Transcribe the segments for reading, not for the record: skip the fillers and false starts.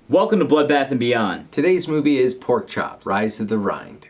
Welcome to Bloodbath and Beyond. Today's movie is Porkchop, Rise of the Rind.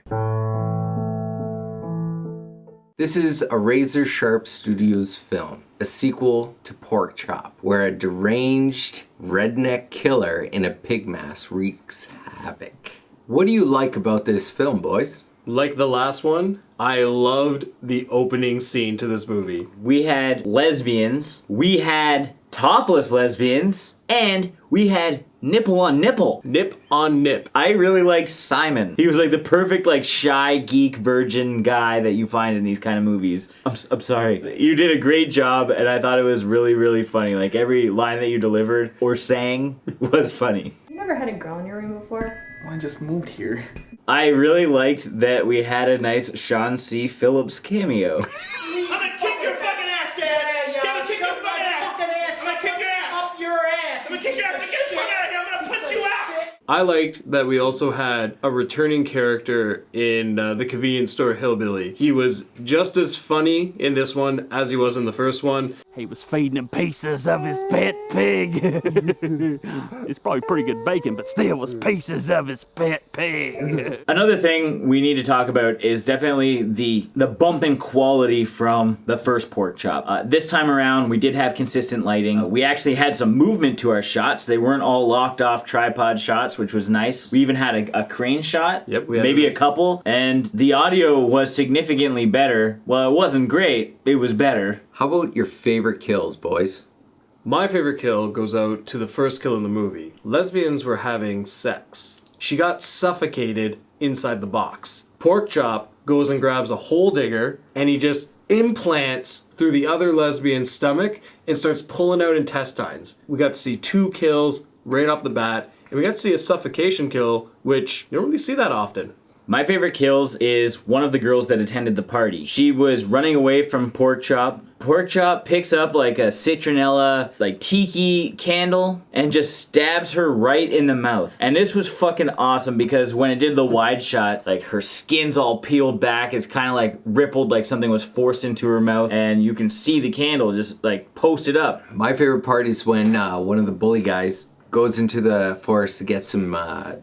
This is a Razor Sharp Studios film, a sequel to Porkchop, where a deranged redneck killer in a pig mask wreaks havoc. What do you like about this film, boys? Like the last one, I loved the opening scene to this movie. We had lesbians, we had topless lesbians, and we had nipple on nipple. Nip on nip. I really liked Simon. He was like the perfect shy geek virgin guy that you find in these kind of movies. I'm sorry. You did a great job and I thought it was really, really funny. Like every line that you delivered or sang was funny. You never had a girl in your room before? I just moved here. I really liked that we had a nice Sean C. Phillips cameo. I'm gonna kick your fucking ass, Dad! I'm gonna kick your fucking ass! I'm gonna kick your ass! Up your ass! I'm gonna kick your ass! Get the fuck out of here! I'm gonna punch you out! I liked that we also had a returning character in the convenience store hillbilly. He was just as funny in this one as he was in the first one. He was feeding him pieces of his pet pig. It's probably pretty good bacon, but still was pieces of his pet pig. Another thing we need to talk about is definitely the bump in quality from the first Porkchop. This time around, we did have consistent lighting. We actually had some movement to our shots. They weren't all locked off tripod shots, which was nice. We even had a crane shot. Yep, we had maybe those. a couple. And the audio was significantly better. Well, it wasn't great. It was better. How about your favorite kills, boys? My favorite kill goes out to the first kill in the movie. Lesbians were having sex. She got suffocated inside the box. Porkchop goes and grabs a hole digger and he just implants through the other lesbian's stomach and starts pulling out intestines. We got to see 2 kills right off the bat, and we got to see a suffocation kill, which you don't really see that often. My favorite kills is one of the girls that attended the party. She was running away from Porkchop. Porkchop picks up a citronella, tiki candle and just stabs her right in the mouth. And this was fucking awesome because when it did the wide shot, her skin's all peeled back. It's kind of rippled like something was forced into her mouth. And you can see the candle just posted up. My favorite part is when one of the bully guys goes into the forest to get some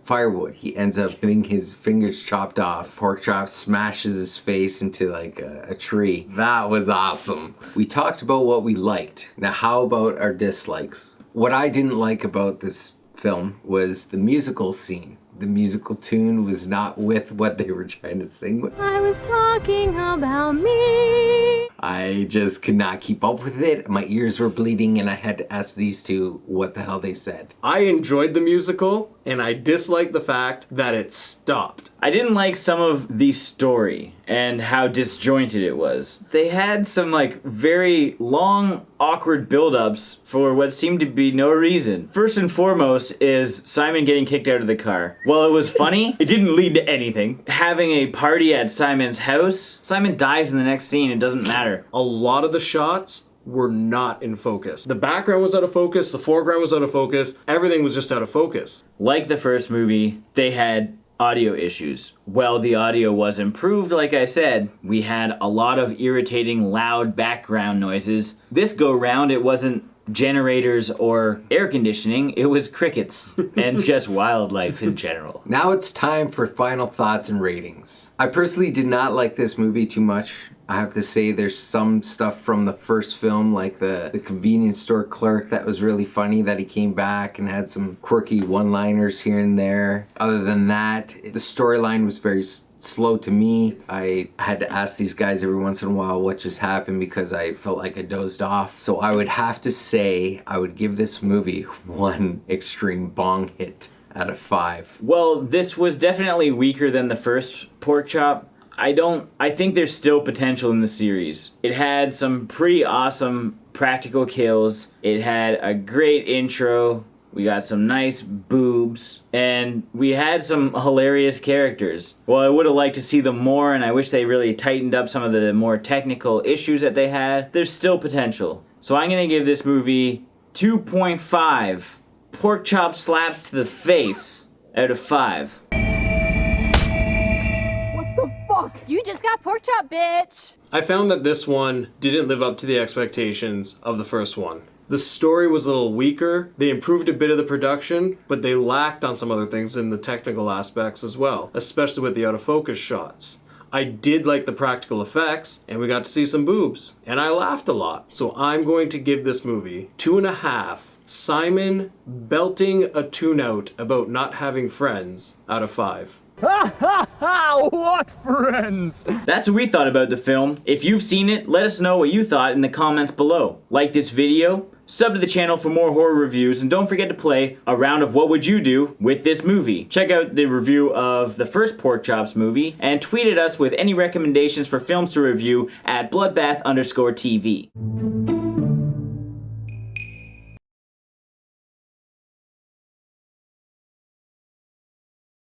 firewood. He ends up getting his fingers chopped off. Porkchop smashes his face into a tree. That was awesome. We talked about what we liked. Now how about our dislikes? What I didn't like about this film was the musical scene. The musical tune was not with what they were trying to sing with. I was talking about me. I just could not keep up with it. My ears were bleeding and I had to ask these two what the hell they said. I enjoyed the musical, and I disliked the fact that it stopped. I didn't like some of the story and how disjointed it was. They had some very long, awkward build-ups for what seemed to be no reason. First and foremost is Simon getting kicked out of the car. While it was funny, it didn't lead to anything. Having a party at Simon's house, Simon dies in the next scene, it doesn't matter. A lot of the shots were not in focus. The background was out of focus, the foreground was out of focus, everything was just out of focus. Like the first movie, they had audio issues. Well, the audio was improved, like I said. We had a lot of irritating, loud background noises. This go round, it wasn't generators or air conditioning, it was crickets and just wildlife in general. Now it's time for final thoughts and ratings. I personally did not like this movie too much. I have to say there's some stuff from the first film, like the convenience store clerk, that was really funny that he came back and had some quirky one-liners here and there. Other than that, the storyline was very slow to me. I had to ask these guys every once in a while what just happened because I felt like I dozed off. So I would have to say I would give this movie 1 extreme bong hit out of 5. Well, this was definitely weaker than the first Porkchop. I think there's still potential in the series. It had some pretty awesome practical kills. It had a great intro. We got some nice boobs. And we had some hilarious characters. Well, I would have liked to see them more, and I wish they really tightened up some of the more technical issues that they had. There's still potential. So I'm going to give this movie 2.5 Porkchop slaps to the face out of 5. You just got Porkchop, bitch. I found that this one didn't live up to the expectations of the first one. The story was a little weaker. They improved a bit of the production, but they lacked on some other things in the technical aspects as well, especially with the out of focus shots. I did like the practical effects, and we got to see some boobs, and I laughed a lot. So I'm going to give this movie 2.5 Simon belting a tune out about not having friends out of 5. What friends? That's what we thought about the film. If you've seen it, let us know what you thought in the comments below. Like this video, sub to the channel for more horror reviews, and don't forget to play a round of What Would You Do with this movie. Check out the review of the first Porkchops movie, and tweet at us with any recommendations for films to review at bloodbath_TV.